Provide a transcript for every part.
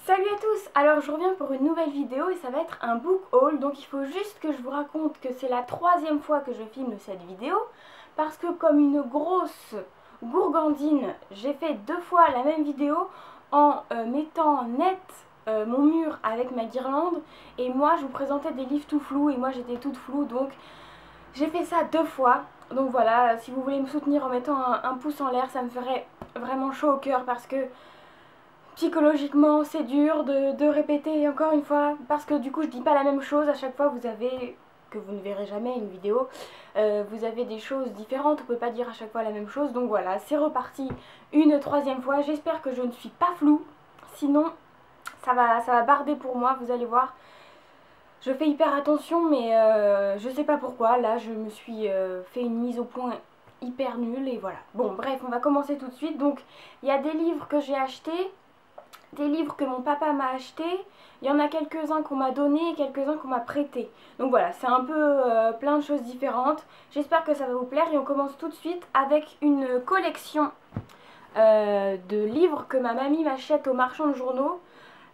Salut à tous. Alors je reviens pour une nouvelle vidéo et ça va être un book haul. Donc il faut juste que je vous raconte que c'est la troisième fois que je filme cette vidéo, parce que comme une grosse gourgandine, j'ai fait deux fois la même vidéo en mettant net mon mur avec ma guirlande, et moi je vous présentais des livres tout flous et moi j'étais toute floue, donc j'ai fait ça deux fois. Donc voilà, si vous voulez me soutenir en mettant un pouce en l'air, ça me ferait vraiment chaud au cœur, parce que psychologiquement c'est dur de répéter encore une fois, parce que du coup je dis pas la même chose à chaque fois. Vous avez, que vous ne verrez jamais une vidéo, vous avez des choses différentes, on peut pas dire à chaque fois la même chose. Donc voilà, c'est reparti une troisième fois. J'espère que je ne suis pas floue, sinon ça va barder pour moi, vous allez voir. Je fais hyper attention, mais je sais pas pourquoi, là je me suis fait une mise au point hyper nulle et voilà. Bon bref, on va commencer tout de suite. Donc il y a des livres que j'ai achetés, des livres que mon papa m'a acheté, il y en a quelques-uns qu'on m'a donné et quelques-uns qu'on m'a prêté. Donc voilà, c'est un peu plein de choses différentes. J'espère que ça va vous plaire et on commence tout de suite avec une collection de livres que ma mamie m'achète au marchand de journaux.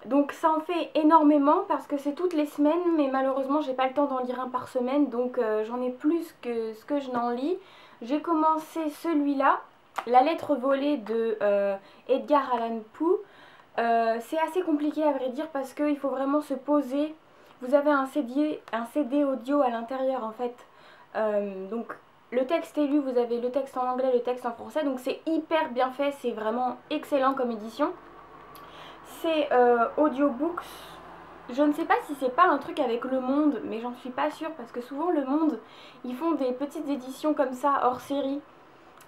Donc ça en fait énormément parce que c'est toutes les semaines, mais malheureusement j'ai pas le temps d'en lire un par semaine, donc j'en ai plus que ce que je n'en lis. J'ai commencé celui-là, La lettre volée de Edgar Allan Poe. C'est assez compliqué à vrai dire parce qu'il faut vraiment se poser. Vous avez un CD audio à l'intérieur en fait. Donc le texte est lu, vous avez le texte en anglais, le texte en français. Donc c'est hyper bien fait, c'est vraiment excellent comme édition. C'est audiobooks. Je ne sais pas si c'est pas un truc avec Le Monde, mais j'en suis pas sûre parce que souvent Le Monde, ils font des petites éditions comme ça hors série.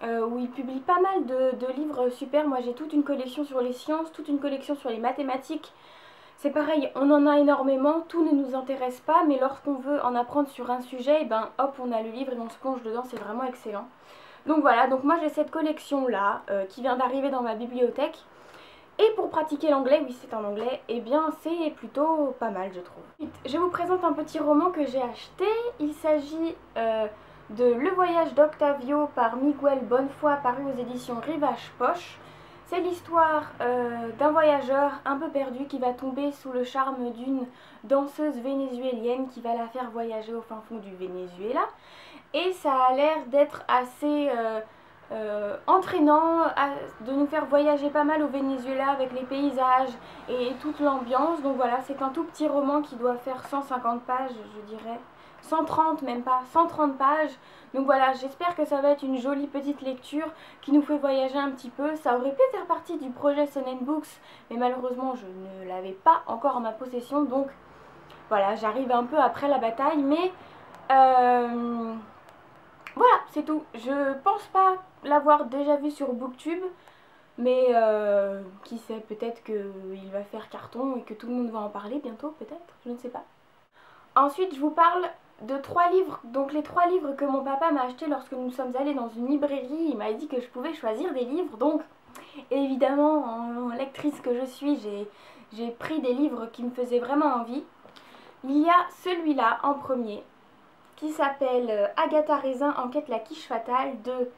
Où il publie pas mal de livres super. Moi j'ai toute une collection sur les sciences, toute une collection sur les mathématiques. C'est pareil, on en a énormément, tout ne nous intéresse pas, mais lorsqu'on veut en apprendre sur un sujet, et ben hop, on a le livre et on se plonge dedans, c'est vraiment excellent. Donc voilà, donc moi j'ai cette collection là qui vient d'arriver dans ma bibliothèque. Et pour pratiquer l'anglais, oui c'est en anglais, et bien c'est plutôt pas mal je trouve. Je vous présente un petit roman que j'ai acheté. Il s'agit de Le voyage d'Octavio par Miguel Bonnefoy, paru aux éditions Rivage Poche. C'est l'histoire d'un voyageur un peu perdu qui va tomber sous le charme d'une danseuse vénézuélienne qui va la faire voyager au fin fond du Venezuela. Et ça a l'air d'être assez entraînant, de nous faire voyager pas mal au Venezuela avec les paysages et toute l'ambiance. Donc voilà, c'est un tout petit roman qui doit faire 150 pages, je dirais. 130 même pas, 130 pages. Donc voilà, j'espère que ça va être une jolie petite lecture qui nous fait voyager un petit peu. Ça aurait pu faire partie du projet Sonen Books, mais malheureusement je ne l'avais pas encore en ma possession. Donc voilà, j'arrive un peu après la bataille, mais voilà, c'est tout. Je pense pas l'avoir déjà vu sur Booktube, mais qui sait, peut-être qu'il va faire carton et que tout le monde va en parler bientôt, peut-être, je ne sais pas. Ensuite, je vous parle de 3 livres. Donc les 3 livres que mon papa m'a acheté lorsque nous sommes allés dans une librairie. Il m'a dit que je pouvais choisir des livres. Donc évidemment, en lectrice que je suis, j'ai pris des livres qui me faisaient vraiment envie. Il y a celui-là en premier qui s'appelle Agatha Raisin enquête la quiche fatale de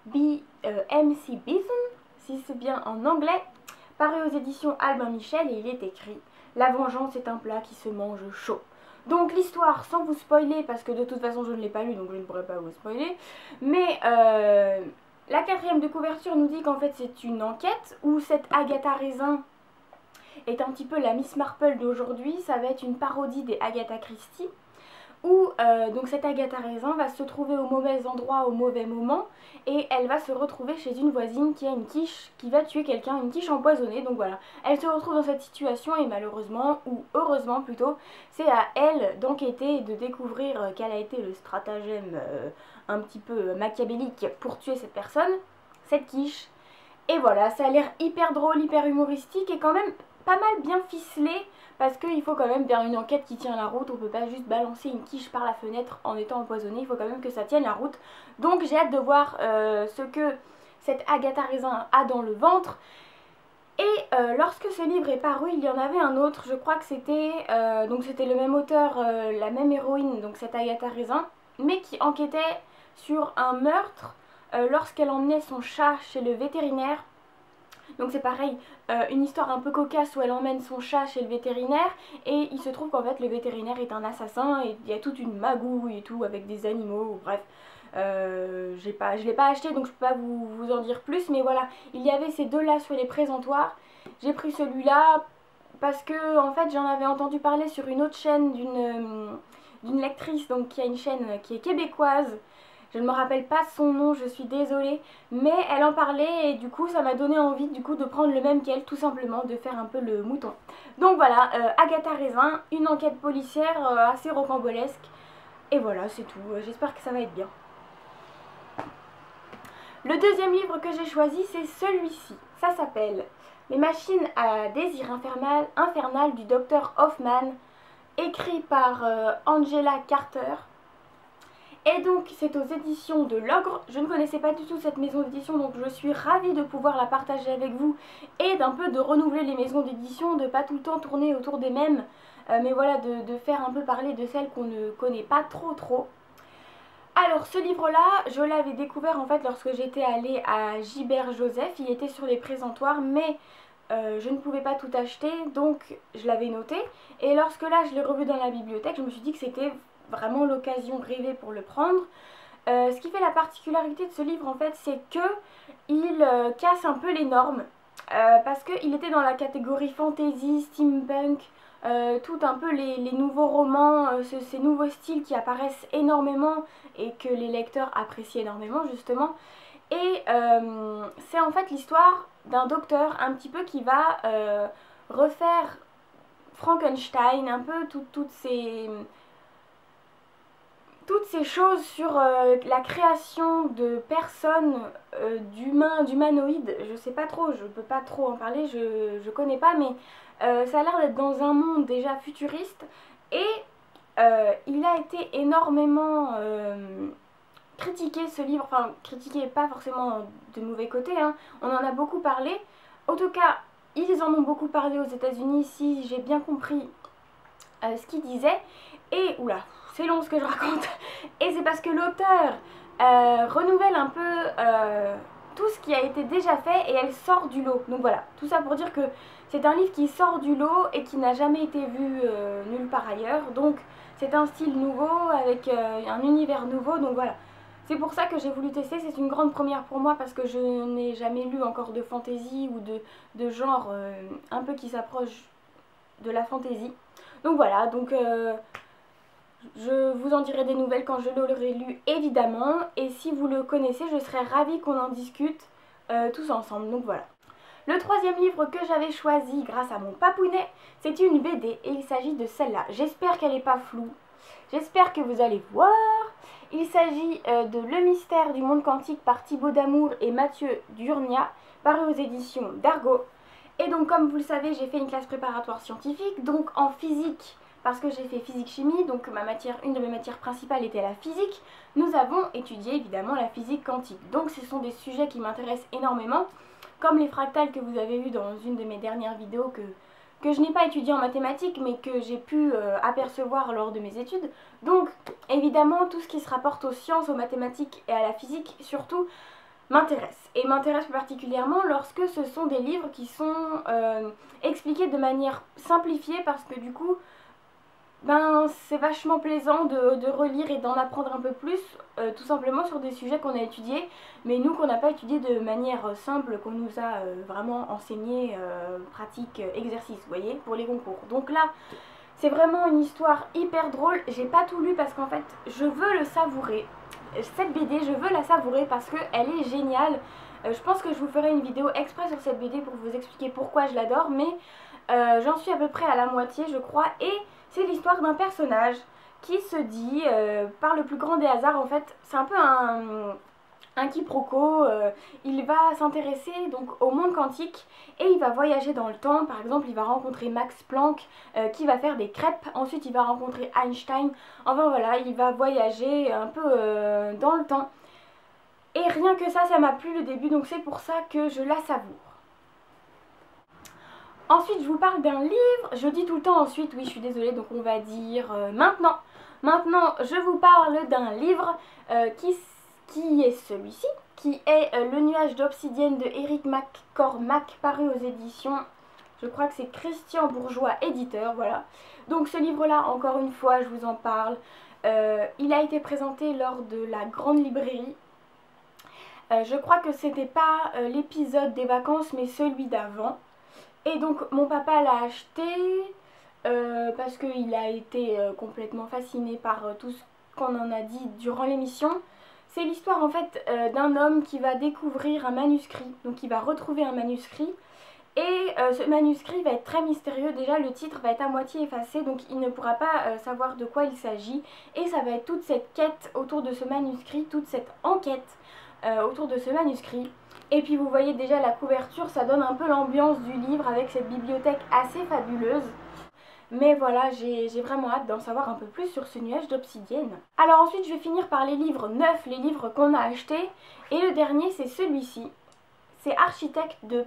B.M.C. Beeson, si c'est bien en anglais, paru aux éditions Albin Michel, et il est écrit: la vengeance est un plat qui se mange chaud. Donc l'histoire, sans vous spoiler, parce que de toute façon je ne l'ai pas lu, donc je ne pourrais pas vous spoiler, mais la 4e de couverture nous dit qu'en fait c'est une enquête où cette Agatha Raisin est un petit peu la Miss Marple d'aujourd'hui. Ça va être une parodie des Agatha Christie, où donc cette Agatha Raisin va se trouver au mauvais endroit au mauvais moment, et elle va se retrouver chez une voisine qui a une quiche qui va tuer quelqu'un, une quiche empoisonnée. Donc voilà, elle se retrouve dans cette situation et malheureusement, ou heureusement plutôt, c'est à elle d'enquêter et de découvrir quel a été le stratagème un petit peu machiavélique pour tuer cette personne, cette quiche. Et voilà, ça a l'air hyper drôle, hyper humoristique et quand même pas mal bien ficelé, parce qu'il faut quand même faire une enquête qui tient la route. On peut pas juste balancer une quiche par la fenêtre en étant empoisonné, il faut quand même que ça tienne la route. Donc j'ai hâte de voir ce que cette Agatha Raisin a dans le ventre. Et lorsque ce livre est paru, il y en avait un autre, je crois que c'était c'était le même auteur, la même héroïne, donc cette Agatha Raisin, mais qui enquêtait sur un meurtre lorsqu'elle emmenait son chat chez le vétérinaire. Donc c'est pareil, une histoire un peu cocasse où elle emmène son chat chez le vétérinaire et il se trouve qu'en fait le vétérinaire est un assassin et il y a toute une magouille et tout avec des animaux, bref. Je l'ai pas acheté donc je peux pas vous en dire plus, mais voilà, il y avait ces deux là sur les présentoirs. J'ai pris celui-là parce que en fait j'en avais entendu parler sur une autre chaîne d'une lectrice, donc qui a une chaîne qui est québécoise. Je ne me rappelle pas son nom, je suis désolée, mais elle en parlait et du coup ça m'a donné envie du coup de prendre le même qu'elle, tout simplement, de faire un peu le mouton. Donc voilà, Agatha Raisin, une enquête policière assez rocambolesque. Et voilà, c'est tout, j'espère que ça va être bien. Le deuxième livre que j'ai choisi, c'est celui-ci. Ça s'appelle Les machines à désir infernal du docteur Hoffman, écrit par Angela Carter. Et donc c'est aux éditions de l'Ogre. Je ne connaissais pas du tout cette maison d'édition, donc je suis ravie de pouvoir la partager avec vous et d'un peu de renouveler les maisons d'édition, de pas tout le temps tourner autour des mêmes, mais voilà, de faire un peu parler de celles qu'on ne connaît pas trop. Alors ce livre-là, je l'avais découvert en fait lorsque j'étais allée à Gilbert Joseph. Il était sur les présentoirs, mais je ne pouvais pas tout acheter, donc je l'avais noté. Et lorsque là je l'ai revu dans la bibliothèque, je me suis dit que c'était vraiment l'occasion rêvée pour le prendre. Ce qui fait la particularité de ce livre en fait, c'est que il casse un peu les normes, parce qu'il était dans la catégorie fantasy, steampunk, tout un peu les nouveaux romans, ces nouveaux styles qui apparaissent énormément et que les lecteurs apprécient énormément justement. Et c'est en fait l'histoire d'un docteur un petit peu qui va refaire Frankenstein, un peu toutes ces choses sur la création de personnes, d'humanoïdes. Je sais pas trop, je peux pas trop en parler, je connais pas, mais ça a l'air d'être dans un monde déjà futuriste. Et il a été énormément critiqué, ce livre, enfin critiqué pas forcément de mauvais côté, hein. On en a beaucoup parlé. En tout cas, ils en ont beaucoup parlé aux États-Unis, si j'ai bien compris ce qu'ils disaient. Et oula, c'est long ce que je raconte. Et c'est parce que l'auteur renouvelle un peu tout ce qui a été déjà fait et elle sort du lot. Donc voilà, tout ça pour dire que c'est un livre qui sort du lot et qui n'a jamais été vu nulle part ailleurs. Donc c'est un style nouveau avec un univers nouveau. Donc voilà, c'est pour ça que j'ai voulu tester. C'est une grande première pour moi parce que je n'ai jamais lu encore de fantasy ou de genre un peu qui s'approche de la fantasy. Donc voilà, donc je vous en dirai des nouvelles quand je l'aurai lu évidemment. Et si vous le connaissez, je serais ravie qu'on en discute tous ensemble. Donc voilà. Le troisième livre que j'avais choisi grâce à mon papounet, c'est une BD et il s'agit de celle-là. J'espère qu'elle n'est pas floue. J'espère que vous allez voir. Il s'agit de Le mystère du monde quantique par Thibaut Damour et Mathieu Durnia, paru aux éditions d'Argo. Et donc comme vous le savez, j'ai fait une classe préparatoire scientifique, donc en physique, parce que j'ai fait physique-chimie, donc une de mes matières principales était la physique. Nous avons étudié évidemment la physique quantique. Donc ce sont des sujets qui m'intéressent énormément, comme les fractales que vous avez vu dans une de mes dernières vidéos que je n'ai pas étudié en mathématiques, mais que j'ai pu apercevoir lors de mes études. Donc évidemment tout ce qui se rapporte aux sciences, aux mathématiques et à la physique surtout m'intéresse. Et m'intéresse plus particulièrement lorsque ce sont des livres qui sont expliqués de manière simplifiée, parce que du coup c'est vachement plaisant de relire et d'en apprendre un peu plus, tout simplement sur des sujets qu'on a étudiés, mais nous qu'on n'a pas étudiés de manière simple, qu'on nous a vraiment enseigné, pratique, exercice, vous voyez, pour les concours. Donc là, c'est vraiment une histoire hyper drôle. J'ai pas tout lu parce qu'en fait, je veux le savourer. Cette BD, je veux la savourer parce qu'elle est géniale. Je pense que je vous ferai une vidéo exprès sur cette BD pour vous expliquer pourquoi je l'adore, mais j'en suis à peu près à la moitié, je crois, et c'est l'histoire d'un personnage qui se dit, par le plus grand des hasards, en fait, c'est un peu un quiproquo, il va s'intéresser donc au monde quantique et il va voyager dans le temps. Par exemple, il va rencontrer Max Planck qui va faire des crêpes, ensuite il va rencontrer Einstein, enfin voilà, il va voyager un peu dans le temps. Et rien que ça m'a plu le début, donc c'est pour ça que je la savoure. Ensuite, je vous parle d'un livre. Je dis tout le temps ensuite, oui, je suis désolée, donc on va dire maintenant. Maintenant, je vous parle d'un livre qui est celui-ci. qui est Le nuage d'obsidienne de Eric McCormack, paru aux éditions, je crois que c'est Christian Bourgeois, éditeur, voilà. Donc ce livre-là, encore une fois, je vous en parle. Il a été présenté lors de la grande librairie. Je crois que c'était pas l'épisode des vacances, mais celui d'avant. Et donc mon papa l'a acheté parce qu'il a été complètement fasciné par tout ce qu'on en a dit durant l'émission. C'est l'histoire en fait d'un homme qui va découvrir un manuscrit, donc il va retrouver un manuscrit. Et ce manuscrit va être très mystérieux. Déjà le titre va être à moitié effacé, donc il ne pourra pas savoir de quoi il s'agit. Et ça va être toute cette quête autour de ce manuscrit, toute cette enquête autour de ce manuscrit. Et puis vous voyez déjà la couverture, ça donne un peu l'ambiance du livre avec cette bibliothèque assez fabuleuse. Mais voilà, j'ai vraiment hâte d'en savoir un peu plus sur ce nuage d'obsidienne. Alors ensuite je vais finir par les livres neufs, les livres qu'on a achetés. Et le dernier c'est celui-ci. C'est Architecte de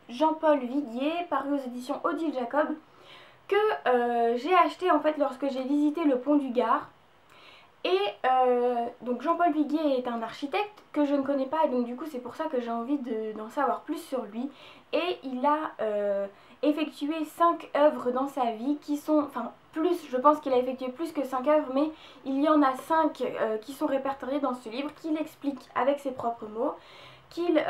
Jean-Paul Viguier, paru aux éditions Odile Jacob, que j'ai acheté en fait lorsque j'ai visité le pont du Gard. Et donc Jean-Paul Viguier est un architecte que je ne connais pas, et donc du coup c'est pour ça que j'ai envie d'en savoir plus sur lui. Et il a effectué 5 œuvres dans sa vie qui sont, enfin plus, je pense qu'il a effectué plus que 5 œuvres, mais il y en a 5 qui sont répertoriées dans ce livre, qu'il explique avec ses propres mots, qu'il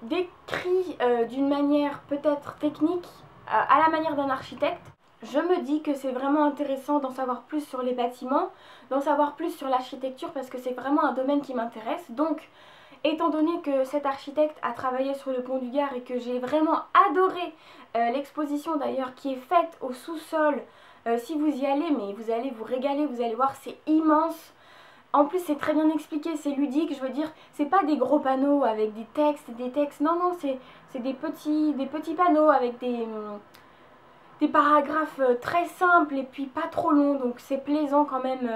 décrit d'une manière peut-être technique, à la manière d'un architecte. Je me dis que c'est vraiment intéressant d'en savoir plus sur les bâtiments, d'en savoir plus sur l'architecture parce que c'est vraiment un domaine qui m'intéresse. Donc, étant donné que cet architecte a travaillé sur le pont du Gard et que j'ai vraiment adoré l'exposition d'ailleurs qui est faite au sous-sol, si vous y allez, mais vous allez vous régaler, vous allez voir, c'est immense. En plus c'est très bien expliqué, c'est ludique, je veux dire, c'est pas des gros panneaux avec des textes, non, non, c'est des petits panneaux avec des paragraphes très simples et puis pas trop longs, donc c'est plaisant quand même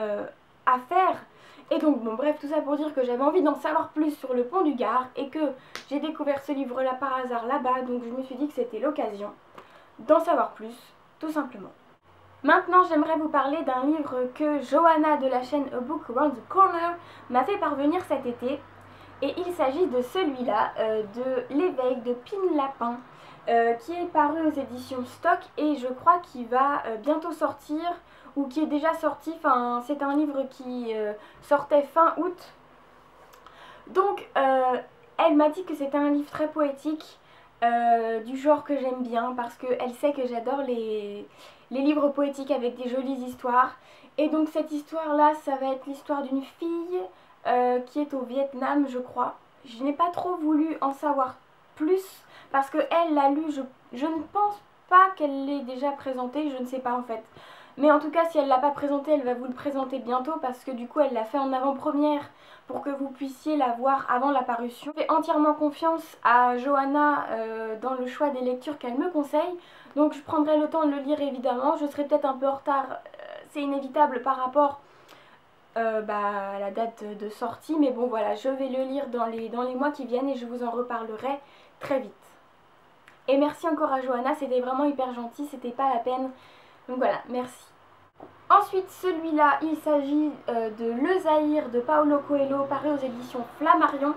à faire. Et donc bon bref, tout ça pour dire que j'avais envie d'en savoir plus sur le pont du Gard et que j'ai découvert ce livre là par hasard là-bas, donc je me suis dit que c'était l'occasion d'en savoir plus, tout simplement. Maintenant j'aimerais vous parler d'un livre que Johanna de la chaîne A Book Around the Corner m'a fait parvenir cet été. Et il s'agit de celui-là, de L'éveil de Pine Lapin, qui est paru aux éditions Stock et je crois qu'il va bientôt sortir ou qui est déjà sorti. Enfin, c'est un livre qui sortait fin août. Donc, elle m'a dit que c'était un livre très poétique, du genre que j'aime bien parce qu'elle sait que j'adore les livres poétiques avec des jolies histoires. Et donc cette histoire-là, ça va être l'histoire d'une fille qui est au Vietnam, je crois. Je n'ai pas trop voulu en savoir plus parce qu'elle l'a lu, je ne pense pas qu'elle l'ait déjà présenté, je ne sais pas en fait. Mais en tout cas, si elle ne l'a pas présenté, elle va vous le présenter bientôt parce que du coup, elle l'a fait en avant-première pour que vous puissiez la voir avant la parution. Je fais entièrement confiance à Johanna dans le choix des lectures qu'elle me conseille. Donc je prendrai le temps de le lire évidemment. Je serai peut-être un peu en retard, c'est inévitable par rapport à la date de sortie. Mais bon voilà, je vais le lire dans les mois qui viennent et je vous en reparlerai très vite. Et merci encore à Johanna, c'était vraiment hyper gentil, c'était pas la peine. Donc voilà, merci. Ensuite, celui-là, il s'agit de Le Zaïre de Paulo Coelho, paru aux éditions Flammarion.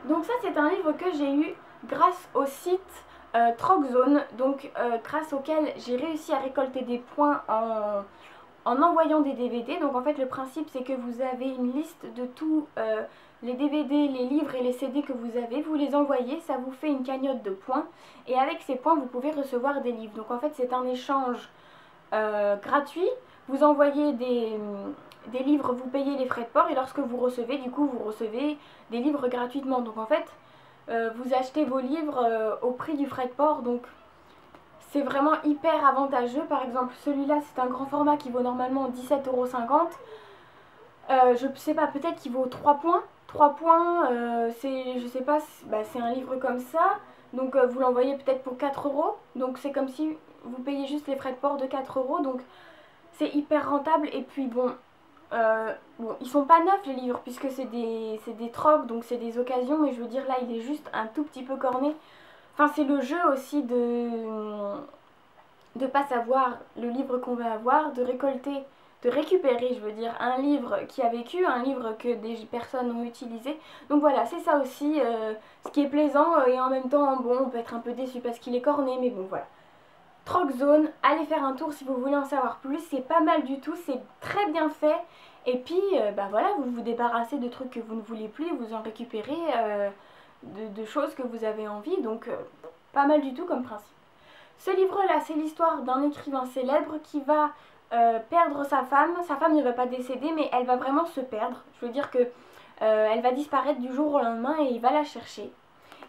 Donc ça, c'est un livre que j'ai eu grâce au site Trockzone, donc grâce auquel j'ai réussi à récolter des points en envoyant des DVD. Donc en fait, le principe, c'est que vous avez une liste de tous les DVD, les livres et les CD que vous avez. Vous les envoyez, ça vous fait une cagnotte de points. Et avec ces points, vous pouvez recevoir des livres. Donc en fait, c'est un échange gratuit. Vous envoyez des livres, vous payez les frais de port et lorsque vous recevez, du coup, vous recevez des livres gratuitement. Donc en fait, vous achetez vos livres au prix du frais de port. Donc c'est vraiment hyper avantageux. Par exemple, celui-là, c'est un grand format qui vaut normalement 17,50 €. Je sais pas, peut-être qu'il vaut 3 points. 3 points, je sais pas, c'est un livre comme ça. Donc vous l'envoyez peut-être pour 4 €. Donc c'est comme si vous payez juste les frais de port de 4 €. Donc c'est hyper rentable. Et puis bon, ils sont pas neufs les livres puisque c'est des trocs, donc c'est des occasions. Mais je veux dire là, il est juste un tout petit peu corné. Enfin, c'est le jeu aussi de pas savoir le livre qu'on va avoir, de récolter récupérer, je veux dire, un livre qui a vécu, un livre que des personnes ont utilisé. Donc voilà, c'est ça aussi ce qui est plaisant et en même temps, bon, on peut être un peu déçu parce qu'il est corné, mais bon, voilà. Troc Zone, allez faire un tour si vous voulez en savoir plus, c'est pas mal du tout, c'est très bien fait. Et puis, bah voilà, vous vous débarrassez de trucs que vous ne voulez plus, vous en récupérez de choses que vous avez envie, donc pas mal du tout comme principe. Ce livre-là, c'est l'histoire d'un écrivain célèbre qui va perdre sa femme. Sa femme ne va pas décéder, mais elle va vraiment se perdre. Je veux dire que elle va disparaître du jour au lendemain et il va la chercher.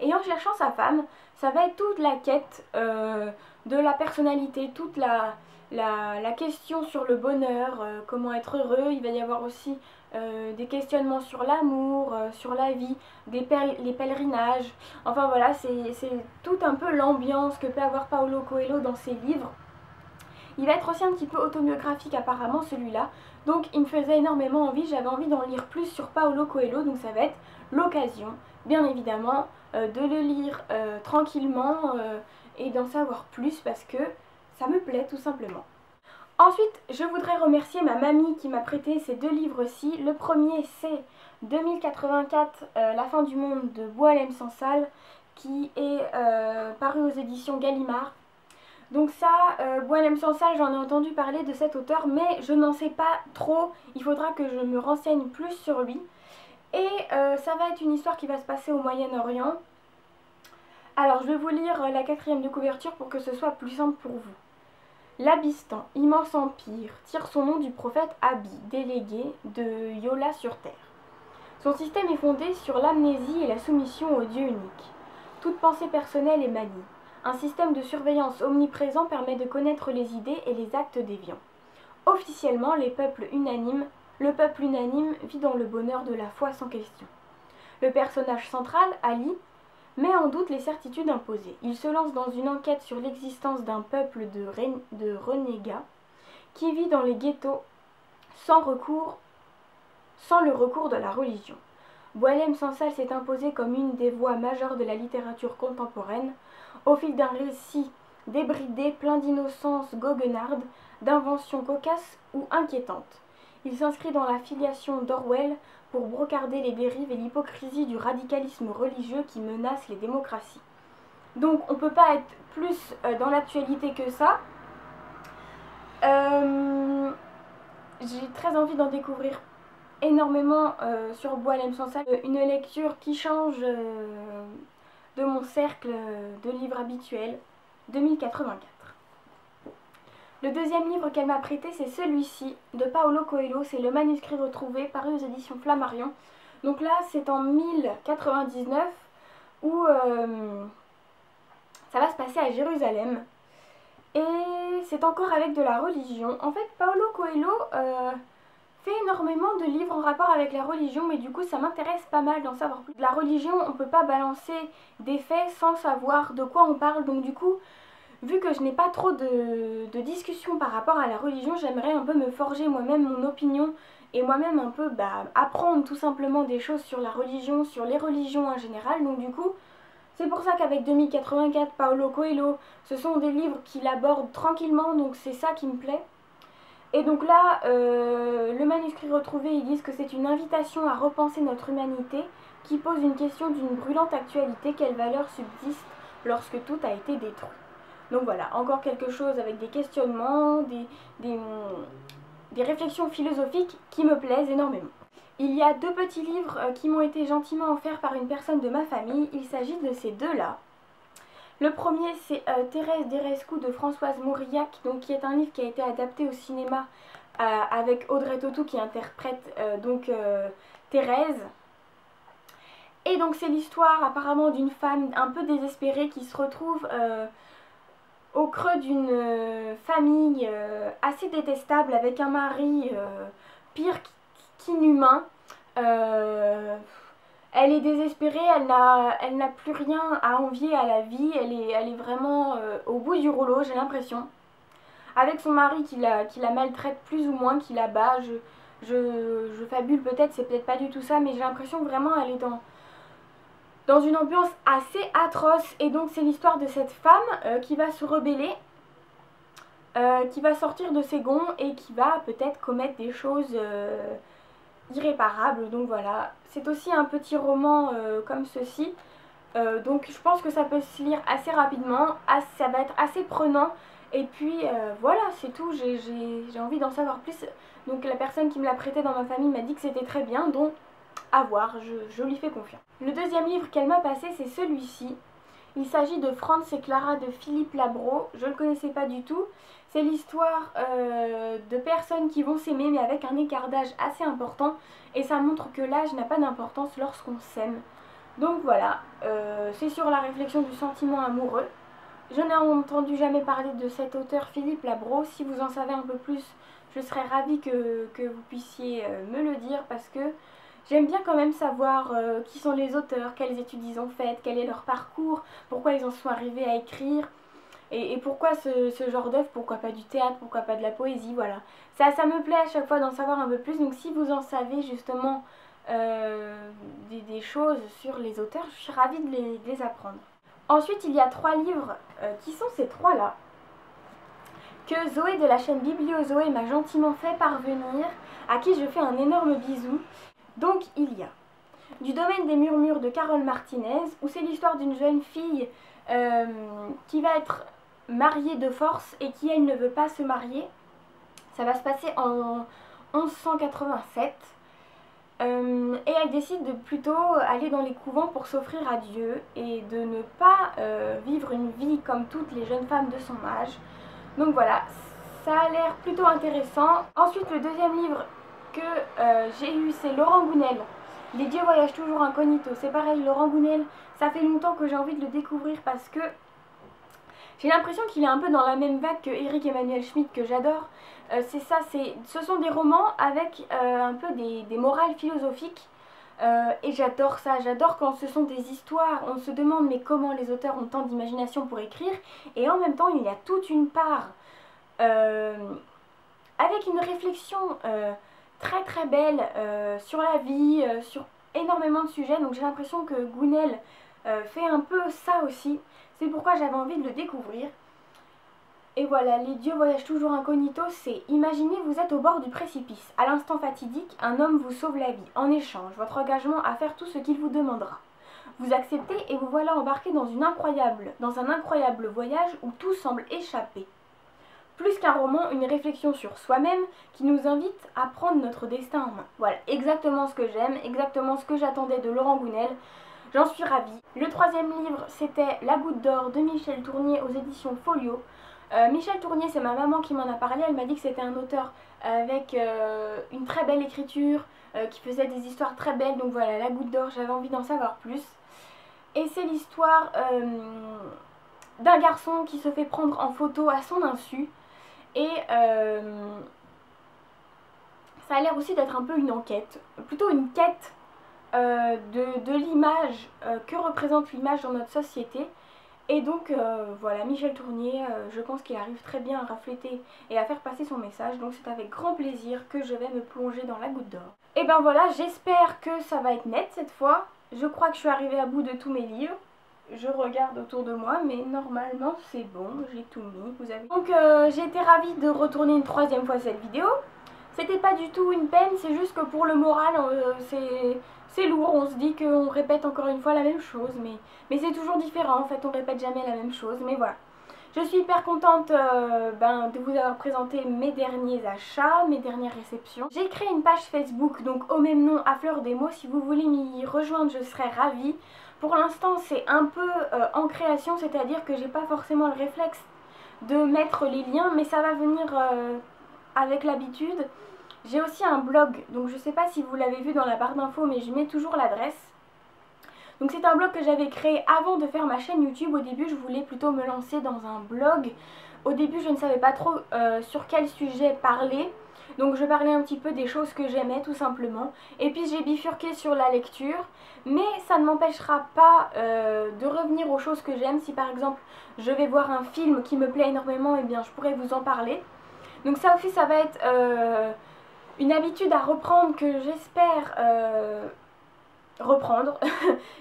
Et en cherchant sa femme, ça va être toute la quête de la personnalité, toute la question sur le bonheur, comment être heureux. Il va y avoir aussi des questionnements sur l'amour, sur la vie, les pèlerinages. Enfin voilà, c'est tout un peu l'ambiance que peut avoir Paulo Coelho dans ses livres. Il va être aussi un petit peu autobiographique apparemment celui-là, donc il me faisait énormément envie, j'avais envie d'en lire plus sur Paulo Coelho, donc ça va être l'occasion, bien évidemment, de le lire tranquillement et d'en savoir plus parce que ça me plaît tout simplement. Ensuite, je voudrais remercier ma mamie qui m'a prêté ces deux livres-ci. Le premier, c'est 2084, La fin du monde de Boualem Sansal, qui est paru aux éditions Gallimard. Donc ça, Boualem Sansal, j'en ai entendu parler de cet auteur, mais je n'en sais pas trop. Il faudra que je me renseigne plus sur lui. Et ça va être une histoire qui va se passer au Moyen-Orient. Alors, je vais vous lire la 4e de couverture pour que ce soit plus simple pour vous. L'Abystan, immense empire, tire son nom du prophète Abi, délégué de Yola sur terre. Son système est fondé sur l'amnésie et la soumission au Dieu unique. Toute pensée personnelle est bannie. Un système de surveillance omniprésent permet de connaître les idées et les actes déviants. Officiellement, le peuple unanime vit dans le bonheur de la foi sans question. Le personnage central, Ali, met en doute les certitudes imposées. Il se lance dans une enquête sur l'existence d'un peuple de renégats qui vit dans les ghettos sans le recours de la religion. Boualem Sansal s'est imposé comme une des voix majeures de la littérature contemporaine, au fil d'un récit débridé, plein d'innocence goguenarde, d'inventions cocasses ou inquiétantes. Il s'inscrit dans la filiation d'Orwell pour brocarder les dérives et l'hypocrisie du radicalisme religieux qui menace les démocraties. Donc on ne peut pas être plus dans l'actualité que ça. J'ai très envie d'en découvrir énormément sur Boualem Sansal. Une lecture qui change de mon cercle de livres habituels, 2084. Le deuxième livre qu'elle m'a prêté, c'est celui-ci, de Paulo Coelho. C'est le manuscrit retrouvé, paru aux éditions Flammarion. Donc là, c'est en 1099, où ça va se passer à Jérusalem. Et c'est encore avec de la religion. En fait, Paulo Coelho fait énormément de livres en rapport avec la religion, mais du coup, ça m'intéresse pas mal d'en savoir plus. De la religion, on peut pas balancer des faits sans savoir de quoi on parle, donc du coup, vu que je n'ai pas trop de discussions par rapport à la religion, j'aimerais un peu me forger moi-même mon opinion et moi-même un peu apprendre tout simplement des choses sur la religion, sur les religions en général. Donc du coup, c'est pour ça qu'avec 2084, Paulo Coelho, ce sont des livres qu'il aborde tranquillement, donc c'est ça qui me plaît. Et donc là, le manuscrit retrouvé, ils disent que c'est une invitation à repenser notre humanité qui pose une question d'une brûlante actualité, quelle valeur subsiste lorsque tout a été détruit. Donc voilà, encore quelque chose avec des questionnements, des réflexions philosophiques qui me plaisent énormément. Il y a deux petits livres qui m'ont été gentiment offerts par une personne de ma famille. Il s'agit de ces deux-là. Le premier, c'est Thérèse d'Erescu de Françoise Mauriac, donc, qui est un livre qui a été adapté au cinéma avec Audrey Tautou qui interprète Thérèse. Et donc c'est l'histoire apparemment d'une femme un peu désespérée qui se retrouve au creux d'une famille assez détestable avec un mari pire qu'inhumain. Elle est désespérée, elle n'a plus rien à envier à la vie, elle est vraiment au bout du rouleau, j'ai l'impression. Avec son mari qui la maltraite plus ou moins, qui la bat, je fabule peut-être, c'est peut-être pas du tout ça, mais j'ai l'impression que vraiment elle est dans une ambiance assez atroce. Et donc c'est l'histoire de cette femme qui va se rebeller qui va sortir de ses gonds et qui va peut-être commettre des choses irréparables. Donc voilà, c'est aussi un petit roman comme ceci. Donc je pense que ça peut se lire assez rapidement, ça va être assez prenant. Et puis voilà, c'est tout, j'ai envie d'en savoir plus. Donc la personne qui me l'a prêté dans ma famille m'a dit que c'était très bien, donc à voir, je lui fais confiance. Le deuxième livre qu'elle m'a passé, c'est celui-ci. Il s'agit de Franz et Clara de Philippe Labro. Je ne le connaissais pas du tout. C'est l'histoire de personnes qui vont s'aimer mais avec un écart d'âge assez important. Et ça montre que l'âge n'a pas d'importance lorsqu'on s'aime. Donc voilà, c'est sur la réflexion du sentiment amoureux. Je n'ai entendu jamais parler de cet auteur Philippe Labro. Si vous en savez un peu plus, je serais ravie que vous puissiez me le dire parce que j'aime bien quand même savoir qui sont les auteurs, quelles études ils ont faites, quel est leur parcours, pourquoi ils en sont arrivés à écrire et pourquoi ce genre d'œuvre, pourquoi pas du théâtre, pourquoi pas de la poésie, voilà. Ça me plaît à chaque fois d'en savoir un peu plus, donc si vous en savez justement des choses sur les auteurs, je suis ravie de les apprendre. Ensuite, il y a 3 livres qui sont ces 3-là que Zoé de la chaîne Bibliozoé m'a gentiment fait parvenir, à qui je fais un énorme bisou. Donc il y a Du domaine des murmures de Carole Martinez, où c'est l'histoire d'une jeune fille qui va être mariée de force et qui elle ne veut pas se marier. Ça va se passer en 1187. Et elle décide de plutôt aller dans les couvents pour s'offrir à Dieu et de ne pas vivre une vie comme toutes les jeunes femmes de son âge. Donc voilà, ça a l'air plutôt intéressant. Ensuite, le deuxième livre que j'ai eu, c'est Laurent Gounel. Les dieux voyagent toujours incognito. C'est pareil, Laurent Gounel, ça fait longtemps que j'ai envie de le découvrir parce que j'ai l'impression qu'il est un peu dans la même vague que Éric Emmanuel Schmitt, que j'adore. C'est ça, ce sont des romans avec un peu des morales philosophiques. Et j'adore ça, j'adore quand ce sont des histoires, on se demande mais comment les auteurs ont tant d'imagination pour écrire. Et en même temps, il y a toute une part avec une réflexion très très belle sur la vie, sur énormément de sujets. Donc j'ai l'impression que Gounel fait un peu ça aussi. C'est pourquoi j'avais envie de le découvrir. Et voilà, les dieux voyagent toujours incognito, c'est imaginez vous êtes au bord du précipice. À l'instant fatidique, un homme vous sauve la vie. En échange, votre engagement à faire tout ce qu'il vous demandera. Vous acceptez et vous voilà embarqué dans un incroyable voyage où tout semble échapper. Plus qu'un roman, une réflexion sur soi-même qui nous invite à prendre notre destin en main. Voilà, exactement ce que j'aime, exactement ce que j'attendais de Laurent Gounel. J'en suis ravie. Le troisième livre, c'était La Goutte d'Or de Michel Tournier aux éditions Folio. Michel Tournier, c'est ma maman qui m'en a parlé. Elle m'a dit que c'était un auteur avec une très belle écriture, qui faisait des histoires très belles. Donc voilà, La Goutte d'Or, j'avais envie d'en savoir plus. Et c'est l'histoire d'un garçon qui se fait prendre en photo à son insu. Et ça a l'air aussi d'être un peu une enquête, plutôt une quête de l'image, que représente l'image dans notre société. Et donc voilà, Michel Tournier, je pense qu'il arrive très bien à refléter et à faire passer son message. Donc c'est avec grand plaisir que je vais me plonger dans La Goutte d'Or. Et ben voilà, j'espère que ça va être net cette fois. Je crois que je suis arrivée à bout de tous mes livres. Je regarde autour de moi, mais normalement c'est bon, j'ai tout mis, vous avez... Donc j'ai été ravie de retourner une troisième fois cette vidéo. C'était pas du tout une peine, c'est juste que pour le moral, c'est lourd. On se dit qu'on répète encore une fois la même chose, mais c'est toujours différent. En fait, on répète jamais la même chose, mais voilà. Je suis hyper contente de vous avoir présenté mes derniers achats, mes dernières réceptions. J'ai créé une page Facebook, donc au même nom, à Fleur des Mots. Si vous voulez m'y rejoindre, je serais ravie. Pour l'instant, c'est un peu en création, c'est-à-dire que j'ai pas forcément le réflexe de mettre les liens, mais ça va venir avec l'habitude. J'ai aussi un blog, donc je sais pas si vous l'avez vu dans la barre d'infos, mais je mets toujours l'adresse. Donc c'est un blog que j'avais créé avant de faire ma chaîne YouTube. Au début, je voulais plutôt me lancer dans un blog. Au début, je ne savais pas trop sur quel sujet parler. Donc je parlais un petit peu des choses que j'aimais tout simplement. Et puis j'ai bifurqué sur la lecture. Mais ça ne m'empêchera pas de revenir aux choses que j'aime. Si par exemple je vais voir un film qui me plaît énormément, eh bien je pourrais vous en parler. Donc ça aussi, ça va être une habitude à reprendre que j'espère reprendre.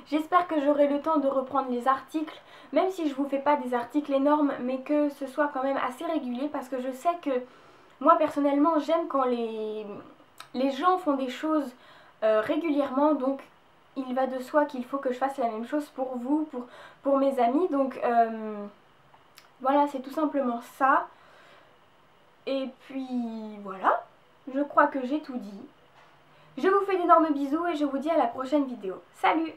J'espère que j'aurai le temps de reprendre les articles, même si je vous fais pas des articles énormes, mais que ce soit quand même assez régulier, parce que je sais que moi personnellement j'aime quand les gens font des choses régulièrement, donc il va de soi qu'il faut que je fasse la même chose pour vous, pour mes amis. Donc voilà, c'est tout simplement ça. Et puis voilà, je crois que j'ai tout dit. Je vous fais d'énormes bisous et je vous dis à la prochaine vidéo. Salut!